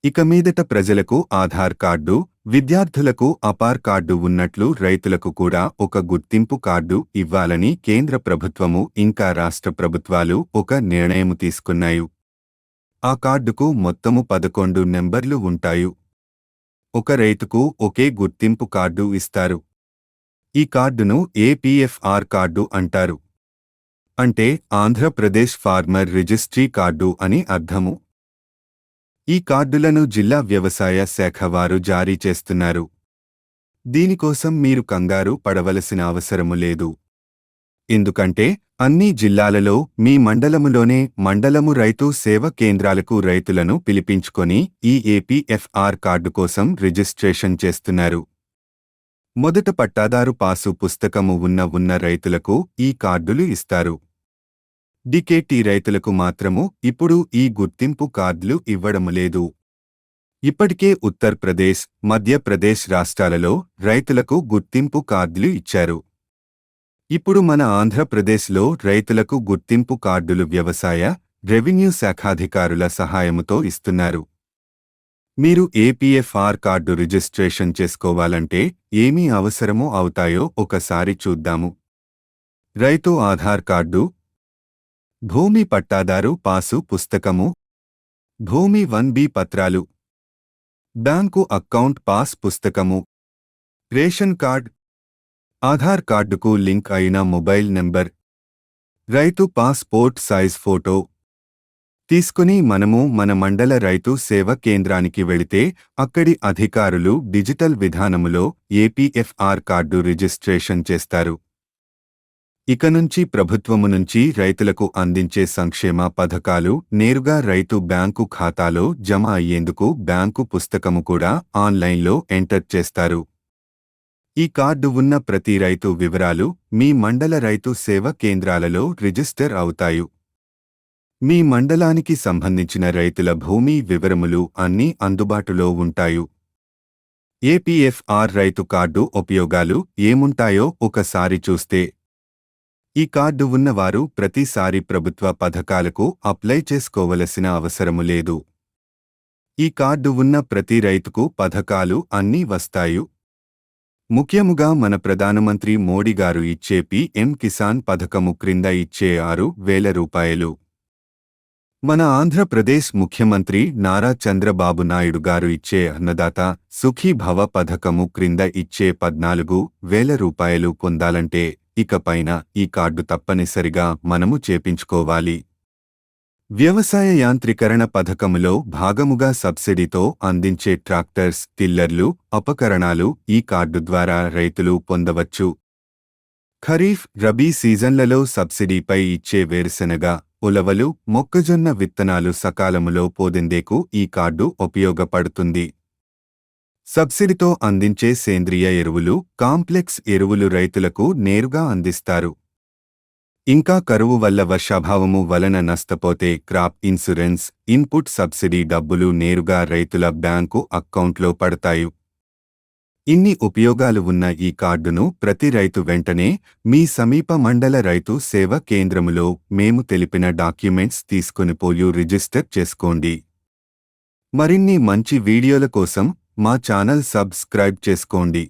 ఇక మీదట ప్రజలకు ఆధార్ కార్డు, విద్యార్థులకు అపార్ కార్డు ఉన్నట్లు రైతులకు కూడా ఒక గుర్తింపు కార్డు ఇవ్వాలని కేంద్ర ప్రభుత్వము ఇంకా రాష్ట్ర ప్రభుత్వాలు ఒక నిర్ణయం తీసుకున్నాయి. ఆ కార్డుకు మొత్తము 11 నెంబర్లు ఉంటాయి. ఒక రైతుకు ఒకే గుర్తింపు కార్డు ఇస్తారు. ఈ కార్డును ఏపీఎఫ్ఆర్ కార్డు అంటారు. అంటే ఆంధ్రప్రదేశ్ ఫార్మర్ రిజిస్ట్రీ కార్డు అని అర్థము. ఈ కార్డులను జిల్లా వ్యవసాయ శాఖ వారు జారీ చేస్తున్నారు. దీనికోసం మీరు కంగారు పడవలసిన అవసరము లేదు. ఎందుకంటే అన్ని జిల్లాలలో మీ మండలములోనే మండలము రైతు సేవ కేంద్రాలకు రైతులను పిలిపించుకొని ఈ ఏపీఎఫ్ఆర్ కార్డు కోసం రిజిస్ట్రేషన్ చేస్తున్నారు. మొదట పట్టాదారు పాసు పుస్తకము ఉన్న రైతులకు ఈ కార్డులు ఇస్తారు. డికేటీ రైతులకు మాత్రము ఇప్పుడు ఈ గుర్తింపు కార్డులు ఇవ్వడము లేదు. ఇప్పటికే ఉత్తరప్రదేశ్, మధ్యప్రదేశ్ రాష్ట్రాలలో రైతులకు గుర్తింపు కార్డులు ఇచ్చారు. ఇప్పుడు మన ఆంధ్రప్రదేశ్లో రైతులకు గుర్తింపు కార్డులు వ్యవసాయ, రెవెన్యూ శాఖాధికారుల సహాయముతో ఇస్తున్నారు. మీరు ఏపీఎఫ్ఆర్ కార్డు రిజిస్ట్రేషన్ చేసుకోవాలంటే ఏమీ అవసరమో అవుతాయో ఒకసారి చూద్దాము. రైతు ఆధార్ కార్డు, భూమి పట్టాదారు పాసు పుస్తకము, భూమి 1B పత్రాలు, బ్యాంకు అకౌంట్ పాస్ పుస్తకము, రేషన్ కార్డ్, ఆధార్ కార్డుకు లింక్ అయిన మొబైల్ నెంబర్, రైతు పాస్పోర్ట్ సైజ్ ఫోటో తీసుకుని మనము మన మండల రైతు సేవ కేంద్రానికి వెళితే అక్కడి అధికారులు డిజిటల్ విధానములో ఏపీఎఫ్ఆర్ కార్డు రిజిస్ట్రేషన్ చేస్తారు. ఇక నుంచి ప్రభుత్వము నుంచి రైతులకు అందించే సంక్షేమ పథకాలు నేరుగా రైతు బ్యాంకు ఖాతాలో జమ అయ్యేందుకు బ్యాంకు పుస్తకము కూడా ఆన్లైన్లో ఎంటర్ చేస్తారు. ఈ కార్డు ఉన్న ప్రతి రైతు వివరాలు మీ మండల రైతు సేవ కేంద్రాలలో రిజిస్టర్ అవుతాయి. మీ మండలానికి సంబంధించిన రైతుల భూమి వివరములు అన్నీ అందుబాటులో ఉంటాయి. ఏపీఎఫ్ఆర్ రైతు కార్డు ఉపయోగాలు ఏముంటాయో ఒకసారి చూస్తే, ఈ కార్డు ఉన్నవారు ప్రతిసారి ప్రభుత్వ పథకాలకు అప్లై చేసుకోవలసిన అవసరము లేదు. ఈ కార్డు ఉన్న ప్రతి రైతుకు పథకాలు అన్నీ వస్తాయి. ముఖ్యముగా మన ప్రధానమంత్రి మోడీ గారు ఇచ్చే పీఎం కిసాన్ పథకము క్రింద ఇచ్చే 6,000 రూపాయలు, మన ఆంధ్రప్రదేశ్ ముఖ్యమంత్రి నారా చంద్రబాబు నాయుడు గారు ఇచ్చే అన్నదాత సుఖీభవ పథకము క్రింద ఇచ్చే 14,000 రూపాయలు పొందాలంటే ఇకపైన ఈ కార్డు తప్పనిసరిగా మనము చేపించుకోవాలి. వ్యవసాయ యాంత్రీకరణ పథకములో భాగముగా సబ్సిడీతో అందించే ట్రాక్టర్స్, టిల్లర్లు, ఉపకరణాలు ఈ కార్డు ద్వారా రైతులు పొందవచ్చు. ఖరీఫ్, రబీ సీజన్లలో సబ్సిడీపై ఇచ్చే వేరుశెనగ, ఉలవలు, మొక్కజొన్న విత్తనాలు సకాలములో పొందేందుకు ఈ కార్డు ఉపయోగపడుతుంది. సబ్సిడీతో అందించే సేంద్రియ ఎరువులు, కాంప్లెక్స్ ఎరువులు రైతులకు నేరుగా అందిస్తారు. ఇంకా కరువు వల్ల వర్షాభావము వలన నష్టపోతే క్రాప్ ఇన్సూరెన్స్, ఇన్పుట్ సబ్సిడీ డబ్బులు నేరుగా రైతుల బ్యాంకు అకౌంట్లో పడతాయి. ఇన్ని ఉపయోగాలు ఉన్న ఈ కార్డును ప్రతి రైతు వెంటనే మీ సమీప మండల రైతు సేవ కేంద్రములో మేము తెలిపిన డాక్యుమెంట్స్ తీసుకుని పోయి రిజిస్టర్ చేసుకోండి. మరిన్ని మంచి వీడియోల కోసం మా ఛానల్ సబ్స్క్రైబ్ చేసుకోండి.